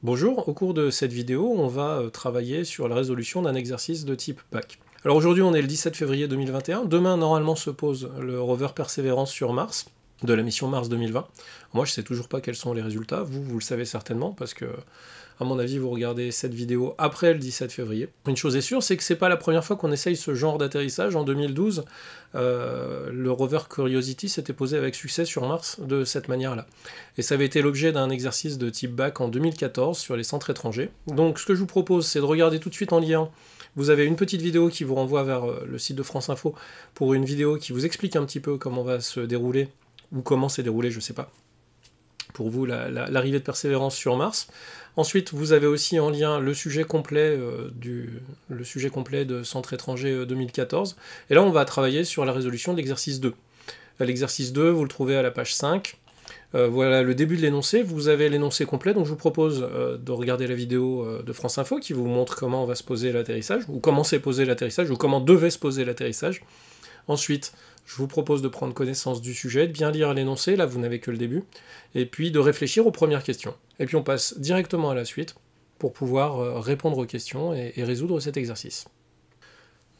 Bonjour, au cours de cette vidéo, on va travailler sur la résolution d'un exercice de type BAC. Alors aujourd'hui on est le 17 février 2021, demain normalement se pose le rover Persévérance sur Mars, de la mission Mars 2020. Moi je sais toujours pas quels sont les résultats, vous le savez certainement, parce que à mon avis vous regardez cette vidéo après le 17 février. Une chose est sûre, c'est que c'est pas la première fois qu'on essaye ce genre d'atterrissage. En 2012, le rover Curiosity s'était posé avec succès sur Mars de cette manière-là. Et ça avait été l'objet d'un exercice de type BAC en 2014 sur les centres étrangers. Donc ce que je vous propose, c'est de regarder tout de suite en lien. Vous avez une petite vidéo qui vous renvoie vers le site de France Info pour une vidéo qui vous explique un petit peu comment va se dérouler, ou comment s'est déroulé, je sais pas, pour vous, l'arrivée de Persévérance sur Mars. Ensuite, vous avez aussi en lien le sujet complet, de Centre étranger 2014. Et là, on va travailler sur la résolution de l'exercice 2. L'exercice 2, vous le trouvez à la page 5. Voilà le début de l'énoncé. Vous avez l'énoncé complet, donc je vous propose de regarder la vidéo de France Info qui vous montre comment on va se poser l'atterrissage, ou comment s'est posé l'atterrissage, ou comment devait se poser l'atterrissage. Ensuite, je vous propose de prendre connaissance du sujet, de bien lire l'énoncé, là vous n'avez que le début, et puis de réfléchir aux premières questions. Et puis on passe directement à la suite pour pouvoir répondre aux questions et résoudre cet exercice.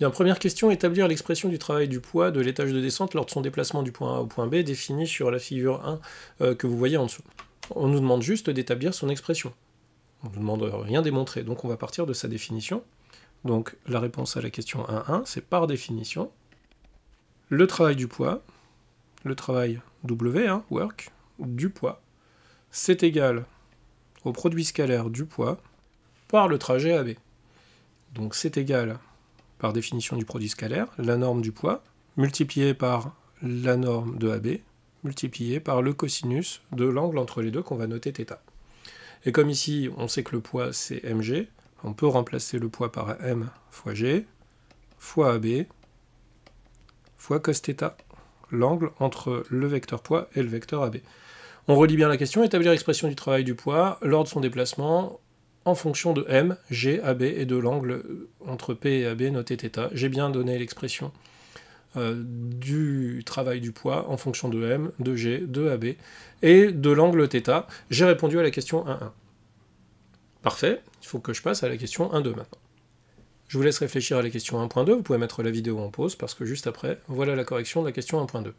Bien, première question, établir l'expression du travail du poids de l'étage de descente lors de son déplacement du point A au point B, défini sur la figure 1 que vous voyez en dessous. On nous demande juste d'établir son expression. On ne nous demande rien démontrer, donc on va partir de sa définition. Donc la réponse à la question 1.1, c'est par définition, le travail du poids, le travail W, work, du poids, c'est égal au produit scalaire du poids par le trajet AB. Donc c'est égal, par définition du produit scalaire, la norme du poids, multiplié par la norme de AB, multiplié par le cosinus de l'angle entre les deux qu'on va noter θ. Et comme ici, on sait que le poids c'est mg, on peut remplacer le poids par m fois g, fois AB, fois cos θ, l'angle entre le vecteur poids et le vecteur AB. On relit bien la question, établir l'expression du travail du poids lors de son déplacement en fonction de m, g, AB et de l'angle entre P et AB noté θ. J'ai bien donné l'expression du travail du poids en fonction de m, de g, de AB et de l'angle θ. J'ai répondu à la question 1.1. Parfait, il faut que je passe à la question 1.2 maintenant. Je vous laisse réfléchir à la question 1.2, vous pouvez mettre la vidéo en pause parce que juste après, voilà la correction de la question 1.2.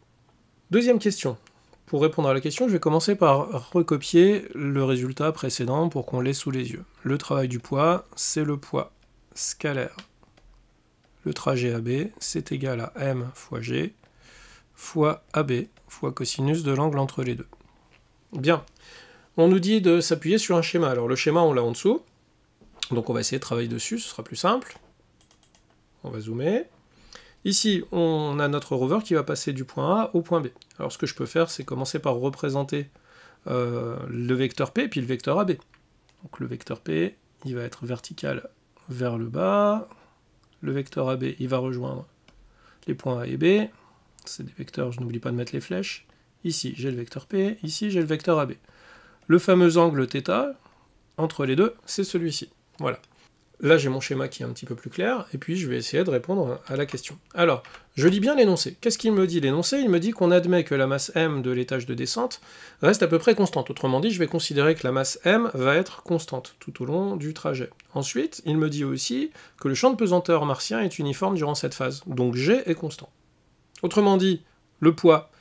Deuxième question. Pour répondre à la question, je vais commencer par recopier le résultat précédent pour qu'on l'ait sous les yeux. Le travail du poids, c'est le poids scalaire. Le trajet AB, c'est égal à m fois g fois AB fois cosinus de l'angle entre les deux. Bien, on nous dit de s'appuyer sur un schéma. Alors le schéma, on l'a en dessous. Donc on va essayer de travailler dessus, ce sera plus simple. On va zoomer. Ici, on a notre rover qui va passer du point A au point B. Alors ce que je peux faire, c'est commencer par représenter le vecteur P, puis le vecteur AB. Donc le vecteur P, il va être vertical vers le bas. Le vecteur AB, il va rejoindre les points A et B. C'est des vecteurs, je n'oublie pas de mettre les flèches. Ici, j'ai le vecteur P, ici, j'ai le vecteur AB. Le fameux angle θ, entre les deux, c'est celui-ci. Voilà. Là, j'ai mon schéma qui est un petit peu plus clair, et puis je vais essayer de répondre à la question. Alors, je lis bien l'énoncé. Qu'est-ce qu'il me dit l'énoncé? Il me dit qu'on admet que la masse m de l'étage de descente reste à peu près constante. Autrement dit, je vais considérer que la masse m va être constante tout au long du trajet. Ensuite, il me dit aussi que le champ de pesanteur martien est uniforme durant cette phase, donc g est constant. Autrement dit, le poids,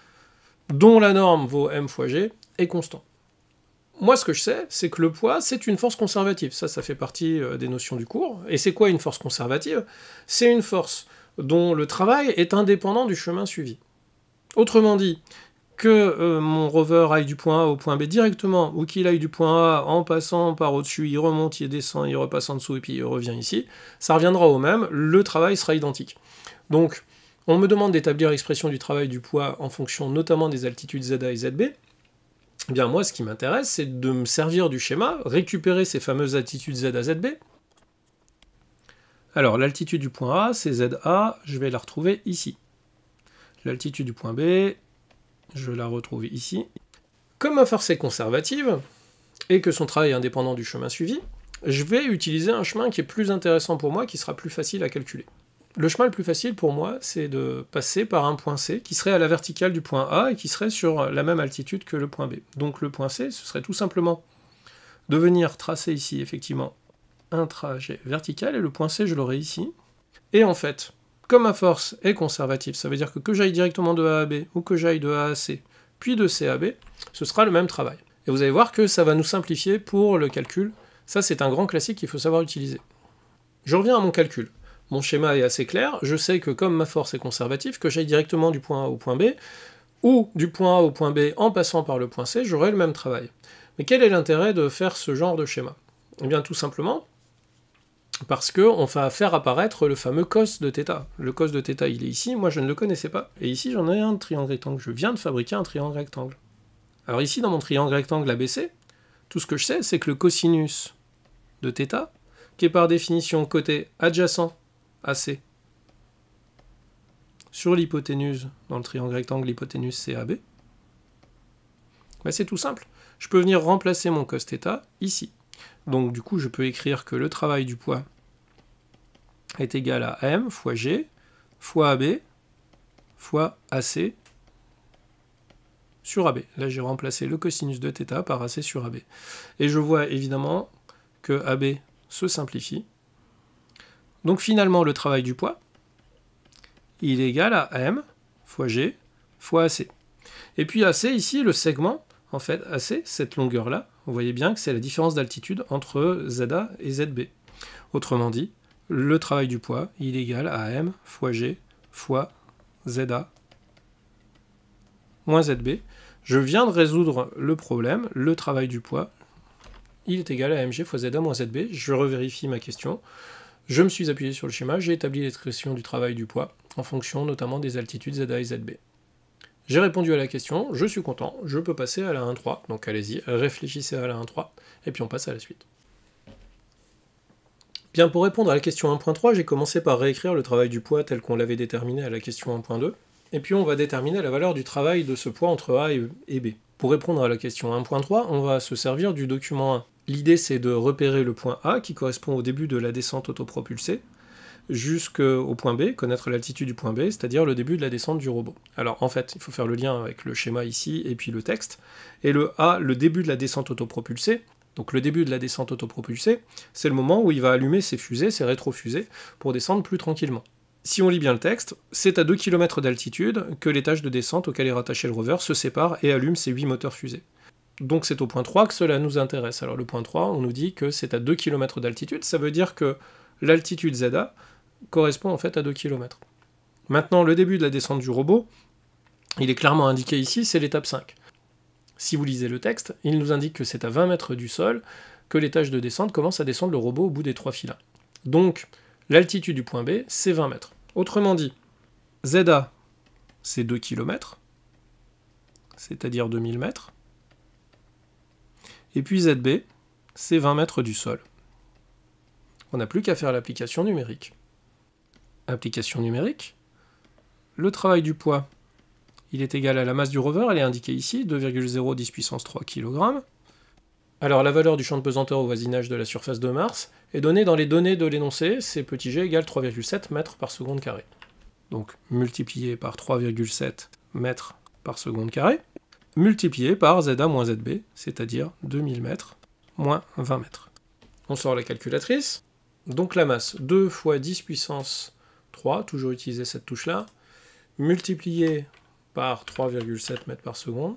dont la norme vaut m fois g, est constant. Moi, ce que je sais, c'est que le poids, c'est une force conservative. Ça fait partie des notions du cours. Et c'est quoi une force conservative? C'est une force dont le travail est indépendant du chemin suivi. Autrement dit, que mon rover aille du point A au point B directement, ou qu'il aille du point A en passant par au-dessus, il remonte, il descend, il repasse en dessous, et puis il revient ici, ça reviendra au même, le travail sera identique. Donc, on me demande d'établir l'expression du travail du poids en fonction notamment des altitudes ZA et ZB. Eh bien moi, ce qui m'intéresse, c'est de me servir du schéma, récupérer ces fameuses altitudes ZA, ZB. Alors, l'altitude du point A, c'est ZA, je vais la retrouver ici. L'altitude du point B, je la retrouve ici. Comme ma force est conservative, et que son travail est indépendant du chemin suivi, je vais utiliser un chemin qui est plus intéressant pour moi, qui sera plus facile à calculer. Le chemin le plus facile pour moi, c'est de passer par un point C qui serait à la verticale du point A et qui serait sur la même altitude que le point B. Donc le point C, ce serait tout simplement de venir tracer ici, effectivement, un trajet vertical, et le point C, je l'aurai ici. Et en fait, comme ma force est conservative, ça veut dire que j'aille directement de A à B, ou que j'aille de A à C, puis de C à B, ce sera le même travail. Et vous allez voir que ça va nous simplifier pour le calcul. Ça, c'est un grand classique qu'il faut savoir utiliser. Je reviens à mon calcul. Mon schéma est assez clair, je sais que comme ma force est conservative, que j'aille directement du point A au point B, ou du point A au point B en passant par le point C, j'aurai le même travail. Mais quel est l'intérêt de faire ce genre de schéma? Eh bien tout simplement parce qu'on va faire apparaître le fameux cos de θ. Le cos de θ, il est ici, moi je ne le connaissais pas. Et ici j'en ai un triangle rectangle, je viens de fabriquer un triangle rectangle. Alors ici dans mon triangle rectangle ABC, tout ce que je sais c'est que le cosinus de θ, qui est par définition côté adjacent AC, sur l'hypoténuse, dans le triangle rectangle, l'hypoténuse CAB, ben c'est tout simple. Je peux venir remplacer mon cos θ ici. Donc du coup, je peux écrire que le travail du poids est égal à M fois G fois AB fois AC sur AB. Là, j'ai remplacé le cosinus de θ par AC sur AB. Et je vois évidemment que AB se simplifie. Donc finalement, le travail du poids, il est égal à M fois G fois AC. Et puis AC, ici, le segment, en fait, AC, cette longueur-là, vous voyez bien que c'est la différence d'altitude entre ZA et ZB. Autrement dit, le travail du poids, il est égal à M fois G fois ZA moins ZB. Je viens de résoudre le problème, le travail du poids, il est égal à mg fois ZA moins ZB. Je revérifie ma question. Je me suis appuyé sur le schéma, j'ai établi l'expression du travail du poids, en fonction notamment des altitudes ZA et ZB. J'ai répondu à la question, je suis content, je peux passer à la 1.3, donc allez-y, réfléchissez à la 1.3, et puis on passe à la suite. Bien, pour répondre à la question 1.3, j'ai commencé par réécrire le travail du poids tel qu'on l'avait déterminé à la question 1.2, et puis on va déterminer la valeur du travail de ce poids entre A et B. Pour répondre à la question 1.3, on va se servir du document 1. L'idée c'est de repérer le point A, qui correspond au début de la descente autopropulsée, jusqu'au point B, connaître l'altitude du point B, c'est-à-dire le début de la descente du robot. Alors en fait, il faut faire le lien avec le schéma ici et puis le texte. Et le A, le début de la descente autopropulsée, donc le début de la descente autopropulsée, c'est le moment où il va allumer ses fusées, ses rétrofusées, pour descendre plus tranquillement. Si on lit bien le texte, c'est à 2 km d'altitude que l'étage de descente auquel est rattaché le rover se sépare et allume ses 8 moteurs fusées. Donc c'est au point 3 que cela nous intéresse. Alors le point 3, on nous dit que c'est à 2 km d'altitude, ça veut dire que l'altitude ZA correspond en fait à 2 km. Maintenant, le début de la descente du robot, il est clairement indiqué ici, c'est l'étape 5. Si vous lisez le texte, il nous indique que c'est à 20 mètres du sol que l'étage de descente commence à descendre le robot au bout des 3 filins. Donc, l'altitude du point B, c'est 20 mètres. Autrement dit, ZA, c'est 2 km, c'est-à-dire 2000 mètres, et puis ZB, c'est 20 mètres du sol. On n'a plus qu'à faire l'application numérique. Application numérique, le travail du poids, il est égal à la masse du rover, elle est indiquée ici, 2,010 puissance 3 kg. Alors la valeur du champ de pesanteur au voisinage de la surface de Mars est donnée dans les données de l'énoncé, c'est petit g égale 3,7 mètres par seconde carré. Donc multiplié par 3,7 mètres par seconde carré, multiplié par ZA moins ZB, c'est-à-dire 2000 mètres moins 20 mètres. On sort la calculatrice, donc la masse, 2 fois 10 puissance 3, toujours utiliser cette touche-là, multiplié par 3,7 mètres par seconde,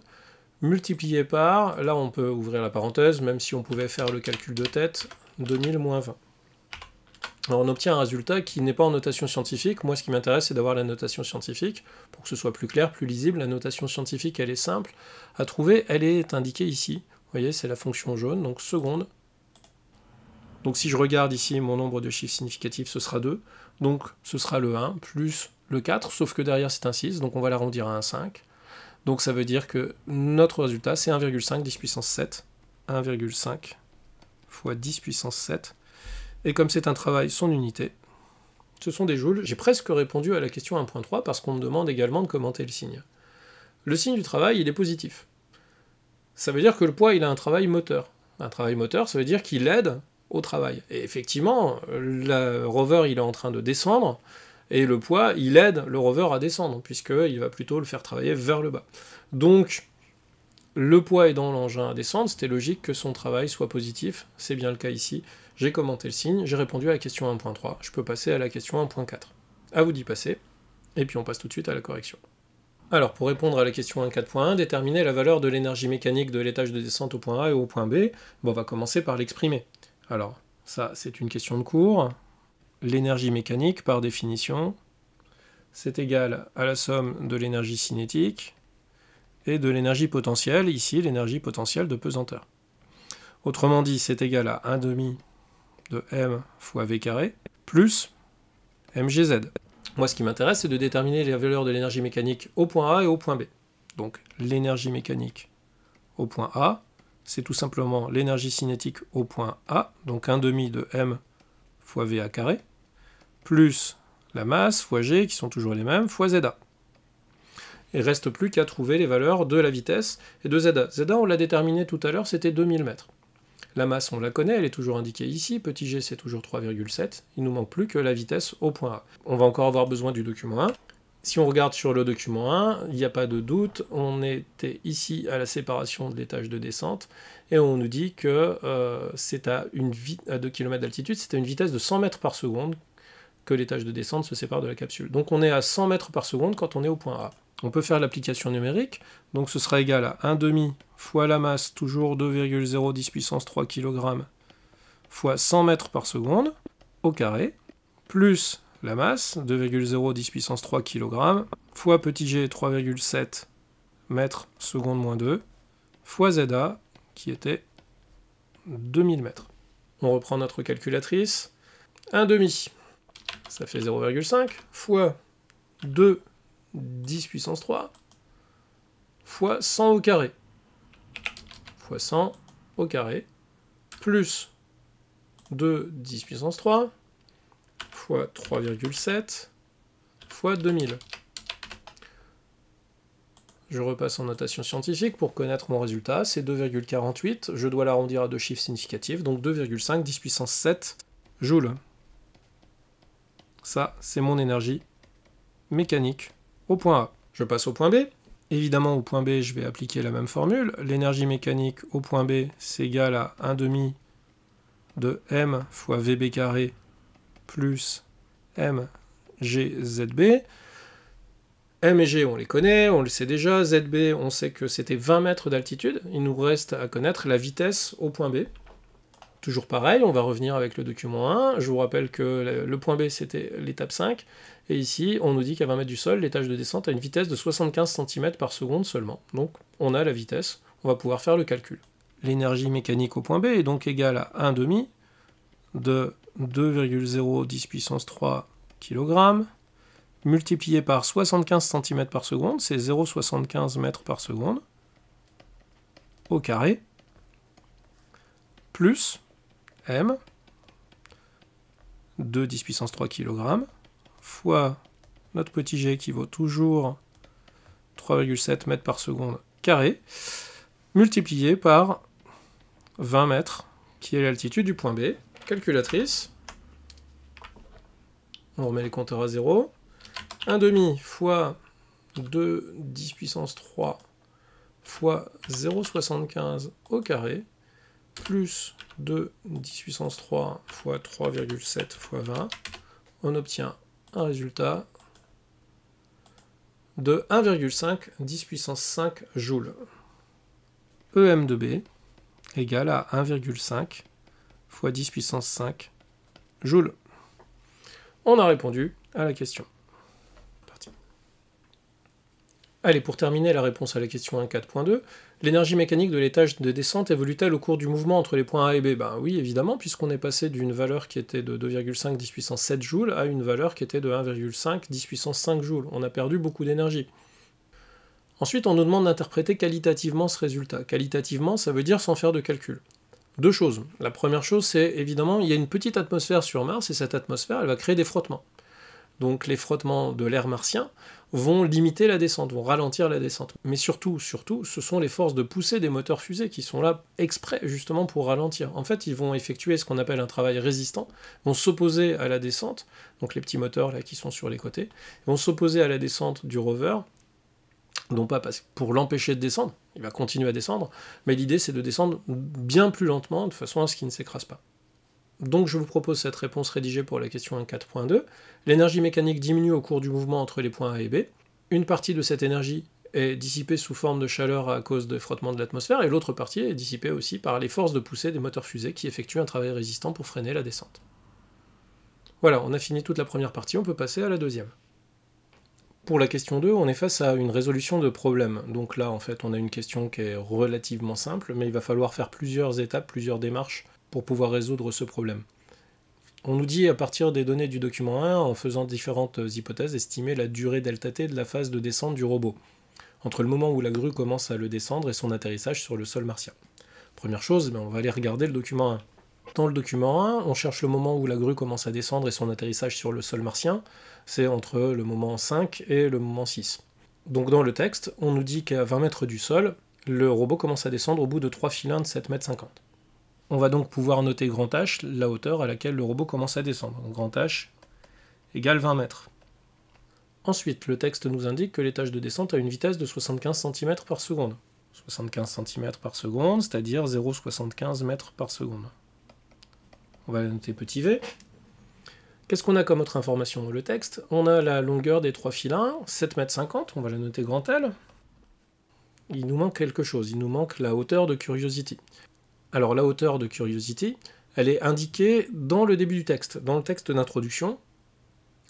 multiplié par, là on peut ouvrir la parenthèse, même si on pouvait faire le calcul de tête, 2000 moins 20. Alors on obtient un résultat qui n'est pas en notation scientifique. Moi ce qui m'intéresse c'est d'avoir la notation scientifique, pour que ce soit plus clair, plus lisible. La notation scientifique elle est simple à trouver, elle est indiquée ici. Vous voyez, c'est la fonction jaune, donc seconde. Donc si je regarde ici, mon nombre de chiffres significatifs, ce sera 2. Donc ce sera le 1 plus le 4, sauf que derrière c'est un 6, donc on va l'arrondir à un 5. Donc ça veut dire que notre résultat c'est 1,5 10 puissance 7. 1,5 fois 10 puissance 7. Et comme c'est un travail son unité, ce sont des joules. J'ai presque répondu à la question 1.3 parce qu'on me demande également de commenter le signe. Le signe du travail, il est positif. Ça veut dire que le poids, il a un travail moteur. Un travail moteur, ça veut dire qu'il aide au travail. Et effectivement, le rover, il est en train de descendre, et le poids, il aide le rover à descendre, puisqu'il va plutôt le faire travailler vers le bas. Donc, Le poids est dans l'engin à descendre, c'était logique que son travail soit positif, c'est bien le cas ici. J'ai commenté le signe, j'ai répondu à la question 1.3, je peux passer à la question 1.4. À vous d'y passer, et puis on passe tout de suite à la correction. Alors, pour répondre à la question 1.4.1, déterminer la valeur de l'énergie mécanique de l'étage de descente au point A et au point B, bon, on va commencer par l'exprimer. Alors, ça, c'est une question de cours. L'énergie mécanique, par définition, c'est égal à la somme de l'énergie cinétique et de l'énergie potentielle, ici l'énergie potentielle de pesanteur. Autrement dit, c'est égal à 1/2 de m fois v carré plus mgz. Moi, ce qui m'intéresse, c'est de déterminer les valeurs de l'énergie mécanique au point A et au point B. Donc, l'énergie mécanique au point A, c'est tout simplement l'énergie cinétique au point A, donc 1/2 de m fois va carré, plus la masse fois g, qui sont toujours les mêmes, fois za. Il ne reste plus qu'à trouver les valeurs de la vitesse et de za. Za, on l'a déterminé tout à l'heure, c'était 2000 mètres. La masse, on la connaît, elle est toujours indiquée ici, petit g c'est toujours 3,7, il nous manque plus que la vitesse au point A. On va encore avoir besoin du document 1. Si on regarde sur le document 1, il n'y a pas de doute, on était ici à la séparation de l'étage de descente, et on nous dit que c'est à 2 km d'altitude, c'est à une vitesse de 100 mètres par seconde que l'étage de descente se sépare de la capsule. Donc on est à 100 mètres par seconde quand on est au point A. On peut faire l'application numérique, donc ce sera égal à 1/2 fois la masse, toujours 2,010 puissance 3 kg, fois 100 mètres par seconde, au carré, plus la masse, 2,010 puissance 3 kg, fois petit g, 3,7 mètres seconde moins 2, fois za, qui était 2000 mètres. On reprend notre calculatrice, 1/2, ça fait 0,5, fois 2, 10 puissance 3, fois 100 au carré, fois 100 au carré, plus 2, 10 puissance 3, fois 3,7, fois 2000. Je repasse en notation scientifique pour connaître mon résultat, c'est 2,48, je dois l'arrondir à deux chiffres significatifs, donc 2,5, 10 puissance 7 joules. Ça, c'est mon énergie mécanique au point A. Je passe au point B. Évidemment, au point B, je vais appliquer la même formule. L'énergie mécanique au point B, c'est égal à 1/2 de m fois vb carré plus mgzb. M et G, on les connaît, on le sait déjà. ZB, on sait que c'était 20 mètres d'altitude. Il nous reste à connaître la vitesse au point B. Toujours pareil, on va revenir avec le document 1. Je vous rappelle que le point B, c'était l'étape 5. Et ici, on nous dit qu'à 20 mètres du sol, l'étage de descente a une vitesse de 75 cm par seconde seulement. Donc, on a la vitesse, on va pouvoir faire le calcul. L'énergie mécanique au point B est donc égale à 1/2 de 2,010 puissance 3 kg, multiplié par 75 cm par seconde, c'est 0,75 mètres par seconde, au carré, plus m, de 10 puissance 3 kg, fois notre petit g qui vaut toujours 3,7 mètres par seconde carré, multiplié par 20 mètres, qui est l'altitude du point B. Calculatrice, on remet les compteurs à 0, 1/2 fois 2, 10 puissance 3 fois 0,75 au carré, plus 2, 10 puissance 3 fois 3,7 fois 20, on obtient un résultat de 1,5 10 puissance 5 joules. EM de B égale à 1,5 fois 10 puissance 5 joules. On a répondu à la question. Allez, pour terminer la réponse à la question 1.4.2, l'énergie mécanique de l'étage de descente évolue-t-elle au cours du mouvement entre les points A et B? Ben oui, évidemment, puisqu'on est passé d'une valeur qui était de 2,5 10 puissance 7 joules à une valeur qui était de 1,5 10 puissance 5 joules. On a perdu beaucoup d'énergie. Ensuite, on nous demande d'interpréter qualitativement ce résultat. Qualitativement, ça veut dire sans faire de calcul. Deux choses. La première chose, c'est évidemment, il y a une petite atmosphère sur Mars, et cette atmosphère, elle va créer des frottements. Donc les frottements de l'air martien vont limiter la descente, vont ralentir la descente. Mais surtout, ce sont les forces de poussée des moteurs fusées qui sont là exprès justement pour ralentir. En fait, ils vont effectuer ce qu'on appelle un travail résistant, vont s'opposer à la descente, donc les petits moteurs là qui sont sur les côtés, vont s'opposer à la descente du rover, Non pas pour l'empêcher de descendre, il va continuer à descendre, mais l'idée c'est de descendre bien plus lentement, de façon à ce qu'il ne s'écrase pas. Donc je vous propose cette réponse rédigée pour la question 1.4.2. L'énergie mécanique diminue au cours du mouvement entre les points A et B. Une partie de cette énergie est dissipée sous forme de chaleur à cause des frottements de l'atmosphère, et l'autre partie est dissipée aussi par les forces de poussée des moteurs fusées qui effectuent un travail résistant pour freiner la descente. Voilà, on a fini toute la première partie, on peut passer à la deuxième. Pour la question 2, on est face à une résolution de problème. Donc là, en fait, on a une question qui est relativement simple, mais il va falloir faire plusieurs étapes, plusieurs démarches pour pouvoir résoudre ce problème. On nous dit, à partir des données du document 1, en faisant différentes hypothèses, estimer la durée ΔT de la phase de descente du robot, entre le moment où la grue commence à le descendre et son atterrissage sur le sol martien. Première chose, on va aller regarder le document 1. Dans le document 1, on cherche le moment où la grue commence à descendre et son atterrissage sur le sol martien, c'est entre le moment 5 et le moment 6. Donc dans le texte, on nous dit qu'à 20 mètres du sol, le robot commence à descendre au bout de 3 filins de 7,50 m. On va donc pouvoir noter grand H, la hauteur à laquelle le robot commence à descendre. Donc grand H égale 20 mètres. Ensuite, le texte nous indique que l'étage de descente a une vitesse de 75 cm par seconde. 75 cm par seconde, c'est-à-dire 0,75 m par seconde. On va noter petit v. Qu'est-ce qu'on a comme autre information dans le texte? On a la longueur des 3 filins, 7,50 m, on va la noter grand L. Il nous manque quelque chose, il nous manque la hauteur de Curiosity. Alors la hauteur de Curiosity, elle est indiquée dans le début du texte, dans le texte d'introduction.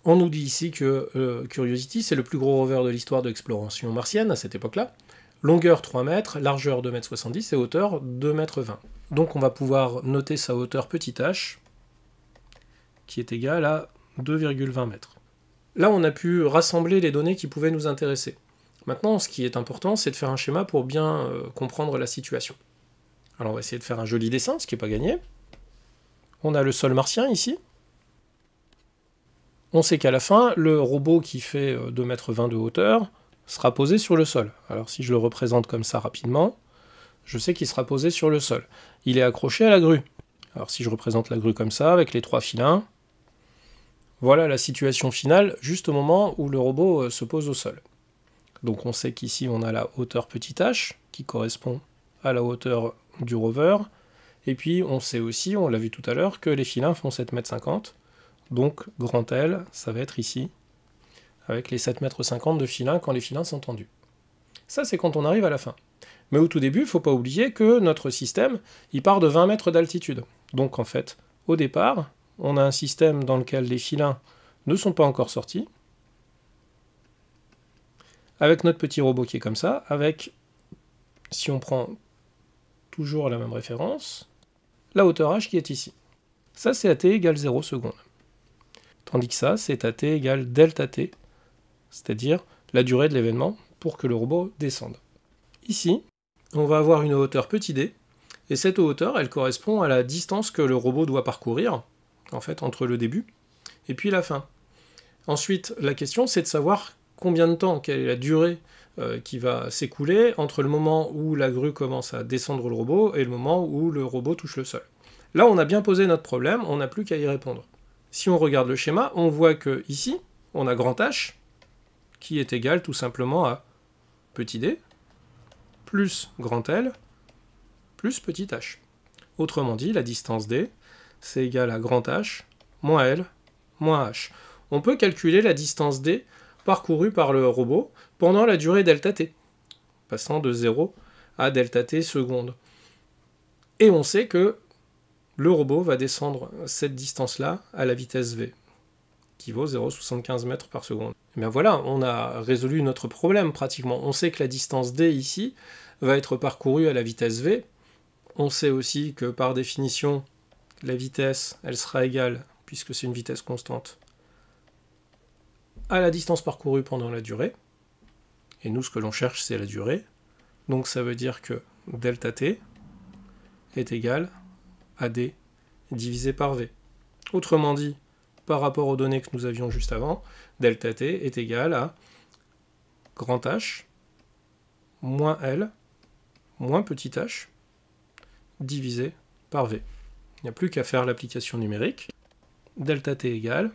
On nous dit ici que Curiosity, c'est le plus gros rover de l'histoire de l'exploration martienne à cette époque-là. Longueur 3 mètres, largeur 2,70 m et hauteur 2,20 m. Donc on va pouvoir noter sa hauteur petit h, qui est égale à 2,20 m. Là, on a pu rassembler les données qui pouvaient nous intéresser. Maintenant, ce qui est important, c'est de faire un schéma pour bien comprendre la situation. Alors on va essayer de faire un joli dessin, ce qui n'est pas gagné. On a le sol martien ici. On sait qu'à la fin, le robot qui fait 2,20 m de hauteur sera posé sur le sol. Alors si je le représente comme ça rapidement, je sais qu'il sera posé sur le sol. Il est accroché à la grue. Alors si je représente la grue comme ça, avec les 3 filins, voilà la situation finale, juste au moment où le robot se pose au sol. Donc on sait qu'ici on a la hauteur petit h, qui correspond à la hauteur du rover, et puis on sait aussi, on l'a vu tout à l'heure, que les filins font 7,50 m, donc grand L, ça va être ici, avec les 7,50 m de filins quand les filins sont tendus. Ça c'est quand on arrive à la fin. Mais au tout début, il ne faut pas oublier que notre système, il part de 20 mètres d'altitude. Donc en fait, au départ, on a un système dans lequel les filins ne sont pas encore sortis, avec notre petit robot qui est comme ça, avec, si on prend toujours la même référence, la hauteur h qui est ici. Ça, c'est at égale 0 secondes. Tandis que ça, c'est at égale delta t, c'est-à-dire la durée de l'événement pour que le robot descende. Ici, on va avoir une hauteur petit d, et cette hauteur, elle correspond à la distance que le robot doit parcourir, en fait, entre le début et puis la fin. Ensuite, la question, c'est de savoir combien de temps, quelle est la durée qui va s'écouler entre le moment où la grue commence à descendre le robot et le moment où le robot touche le sol. Là, on a bien posé notre problème, on n'a plus qu'à y répondre. Si on regarde le schéma, on voit que ici, on a grand H, qui est égal tout simplement à petit d, plus grand L, plus petit h. Autrement dit, la distance d, c'est égal à grand H, moins L, moins h. On peut calculer la distance d parcourue par le robot pendant la durée delta t, passant de 0 à delta t secondes. Et on sait que le robot va descendre cette distance-là à la vitesse v, qui vaut 0,75 m par seconde. Et bien voilà, on a résolu notre problème pratiquement. On sait que la distance d ici va être parcourue à la vitesse v. On sait aussi que par définition, la vitesse, elle sera égale, puisque c'est une vitesse constante, à la distance parcourue pendant la durée. Et nous, ce que l'on cherche, c'est la durée. Donc ça veut dire que delta t est égal à d divisé par v. Autrement dit, par rapport aux données que nous avions juste avant, delta t est égal à grand H moins L moins petit h divisé par v. Il n'y a plus qu'à faire l'application numérique. Delta t égale,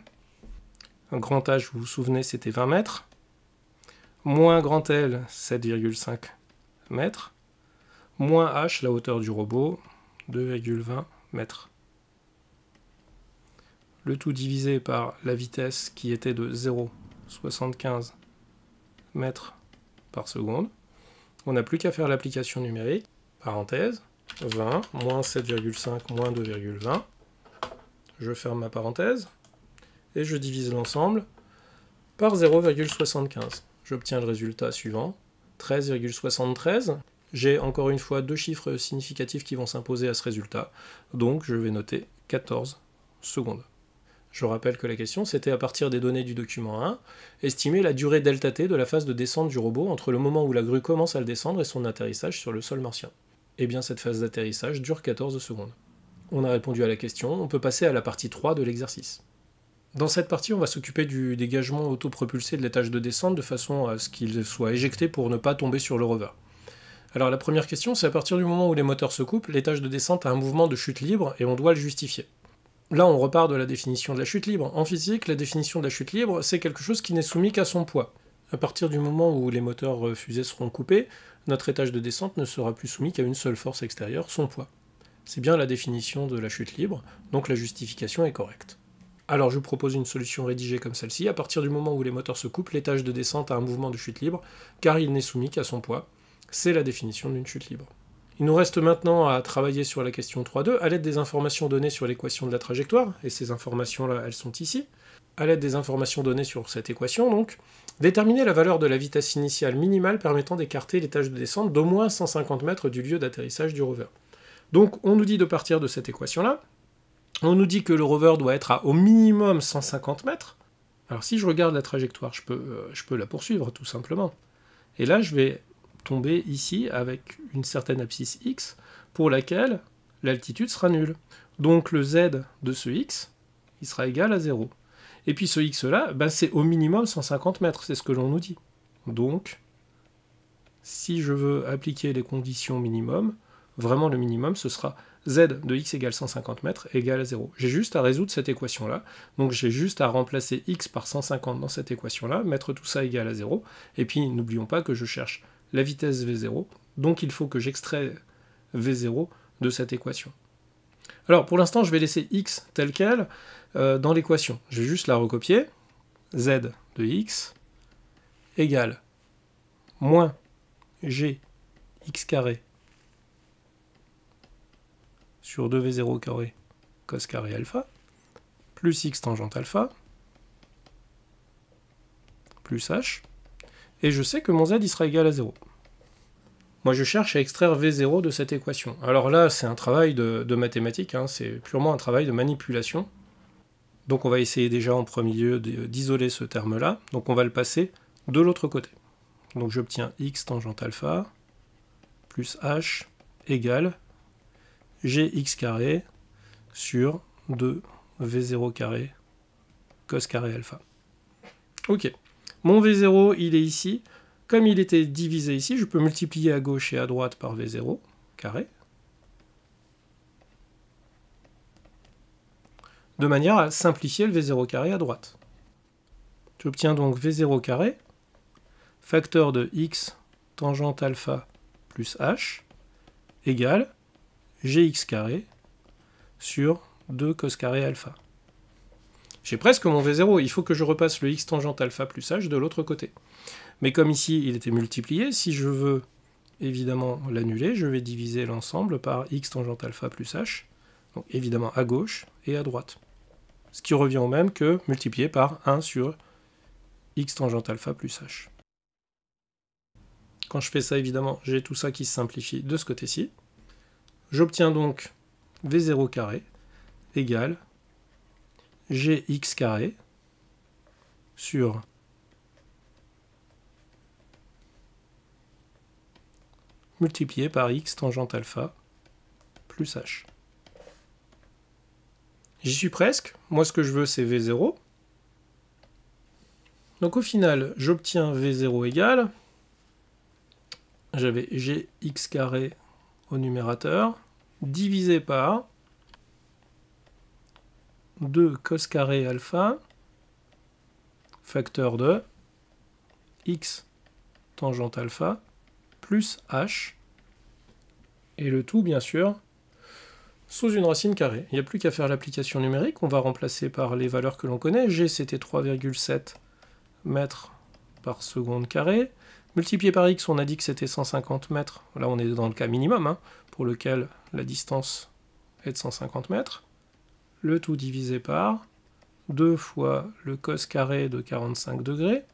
un grand H, vous vous souvenez, c'était 20 mètres, moins grand L, 7,5 mètres, moins h, la hauteur du robot, 2,20 mètres. Le tout divisé par la vitesse qui était de 0,75 mètres par seconde. On n'a plus qu'à faire l'application numérique. Parenthèse, 20, moins 7,5, moins 2,20. Je ferme ma parenthèse et je divise l'ensemble par 0,75. J'obtiens le résultat suivant, 13,73. J'ai encore une fois deux chiffres significatifs qui vont s'imposer à ce résultat, donc je vais noter 14 secondes. Je rappelle que la question, c'était à partir des données du document 1, estimer la durée Δt de la phase de descente du robot entre le moment où la grue commence à le descendre et son atterrissage sur le sol martien. Eh bien, cette phase d'atterrissage dure 14 secondes. On a répondu à la question, on peut passer à la partie 3 de l'exercice. Dans cette partie, on va s'occuper du dégagement autopropulsé de l'étage de descente de façon à ce qu'il soit éjecté pour ne pas tomber sur le rover. Alors la première question, c'est à partir du moment où les moteurs se coupent, l'étage de descente a un mouvement de chute libre et on doit le justifier. Là, on repart de la définition de la chute libre. En physique, la définition de la chute libre, c'est quelque chose qui n'est soumis qu'à son poids. À partir du moment où les moteurs fusées seront coupés, notre étage de descente ne sera plus soumis qu'à une seule force extérieure, son poids. C'est bien la définition de la chute libre, donc la justification est correcte. Alors je vous propose une solution rédigée comme celle-ci. À partir du moment où les moteurs se coupent, l'étage de descente a un mouvement de chute libre, car il n'est soumis qu'à son poids. C'est la définition d'une chute libre. Il nous reste maintenant à travailler sur la question 3.2 à l'aide des informations données sur l'équation de la trajectoire, et ces informations-là, elles sont ici. À l'aide des informations données sur cette équation, donc, déterminer la valeur de la vitesse initiale minimale permettant d'écarter l'étage de descente d'au moins 150 mètres du lieu d'atterrissage du rover. Donc on nous dit de partir de cette équation-là, on nous dit que le rover doit être à au minimum 150 mètres. Alors si je regarde la trajectoire, je peux la poursuivre tout simplement. Et là, je vais tomber ici avec une certaine abscisse x pour laquelle l'altitude sera nulle. Donc le z de ce x, il sera égal à 0. Et puis ce x-là, c'est au minimum 150 mètres, c'est ce que l'on nous dit. Donc, si je veux appliquer les conditions minimum, vraiment le minimum, ce sera z de x égale 150 mètres égale à 0. J'ai juste à résoudre cette équation-là, donc j'ai juste à remplacer x par 150 dans cette équation-là, mettre tout ça égal à 0, et puis n'oublions pas que je cherche la vitesse v0, donc il faut que j'extrais v0 de cette équation. Alors pour l'instant, je vais laisser x tel quel dans l'équation. Je vais juste la recopier, z de x égale moins g x carré sur 2v0 carré cos carré alpha, plus x tangente alpha, plus h, et je sais que mon z il sera égal à 0. Moi je cherche à extraire v0 de cette équation. Alors là c'est un travail de mathématiques, hein, c'est purement un travail de manipulation. Donc on va essayer déjà en premier lieu d'isoler ce terme-là, donc on va le passer de l'autre côté. Donc j'obtiens x tangente alpha plus h égale gx carré sur 2v0 carré cos carré alpha. Ok, mon v0 il est ici. Comme il était divisé ici, je peux multiplier à gauche et à droite par v0 carré, de manière à simplifier le v0 carré à droite. J'obtiens donc v0 carré, facteur de x tangente alpha plus h, égale gx carré sur 2 cos carré alpha. J'ai presque mon v0, il faut que je repasse le x tangente alpha plus h de l'autre côté. Mais comme ici il était multiplié, si je veux évidemment l'annuler, je vais diviser l'ensemble par x tangente alpha plus h, donc évidemment à gauche et à droite. Ce qui revient au même que multiplié par 1 sur x tangente alpha plus h. Quand je fais ça, évidemment, j'ai tout ça qui se simplifie de ce côté-ci. J'obtiens donc v0 carré égale gx carré sur multiplié par x tangente alpha plus h. J'y suis presque. Moi, ce que je veux, c'est v0. Donc au final, j'obtiens v0 égale, j'avais gx carré au numérateur, divisé par 2 cos carré alpha, facteur de x tangente alpha, plus h, et le tout, bien sûr, sous une racine carrée. Il n'y a plus qu'à faire l'application numérique, on va remplacer par les valeurs que l'on connaît. G, c'était 3,7 mètres par seconde carré. Multiplié par x, on a dit que c'était 150 mètres. Là, on est dans le cas minimum, hein, pour lequel la distance est de 150 mètres. Le tout divisé par 2 fois le cos carré de 45 degrés,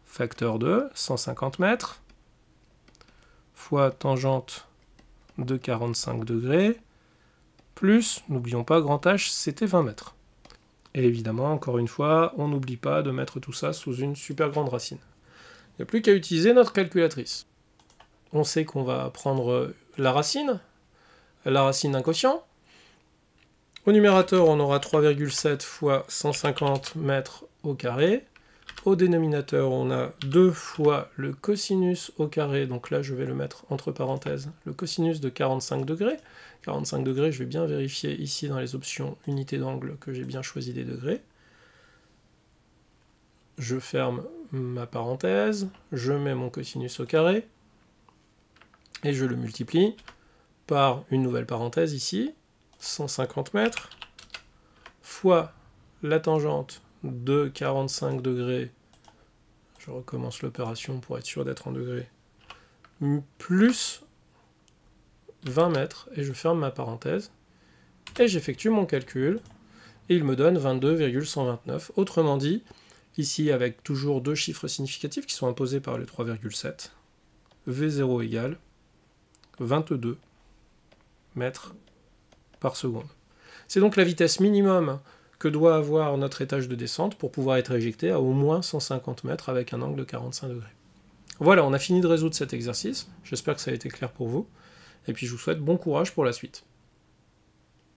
facteur de 150 mètres, fois tangente de 45 degrés, plus, n'oublions pas, grand H, c'était 20 mètres. Et évidemment, encore une fois, on n'oublie pas de mettre tout ça sous une super grande racine. Il n'y a plus qu'à utiliser notre calculatrice. On sait qu'on va prendre la racine d'un quotient. Au numérateur, on aura 3,7 fois 150 mètres au carré. Au dénominateur, on a 2 fois le cosinus au carré, donc là je vais le mettre entre parenthèses, le cosinus de 45 degrés. 45 degrés, je vais bien vérifier ici dans les options unité d'angle que j'ai bien choisi des degrés. Je ferme ma parenthèse, je mets mon cosinus au carré, et je le multiplie par une nouvelle parenthèse ici, 150 mètres, fois la tangente de 45 degrés, je recommence l'opération pour être sûr d'être en degrés, plus 20 mètres, et je ferme ma parenthèse, et j'effectue mon calcul, et il me donne 22,129. Autrement dit, ici avec toujours deux chiffres significatifs qui sont imposés par les 3,7, V0 égale 22 mètres par seconde. C'est donc la vitesse minimum que doit avoir notre étage de descente pour pouvoir être éjecté à au moins 150 mètres avec un angle de 45 degrés. Voilà, on a fini de résoudre cet exercice. J'espère que ça a été clair pour vous. Et puis je vous souhaite bon courage pour la suite.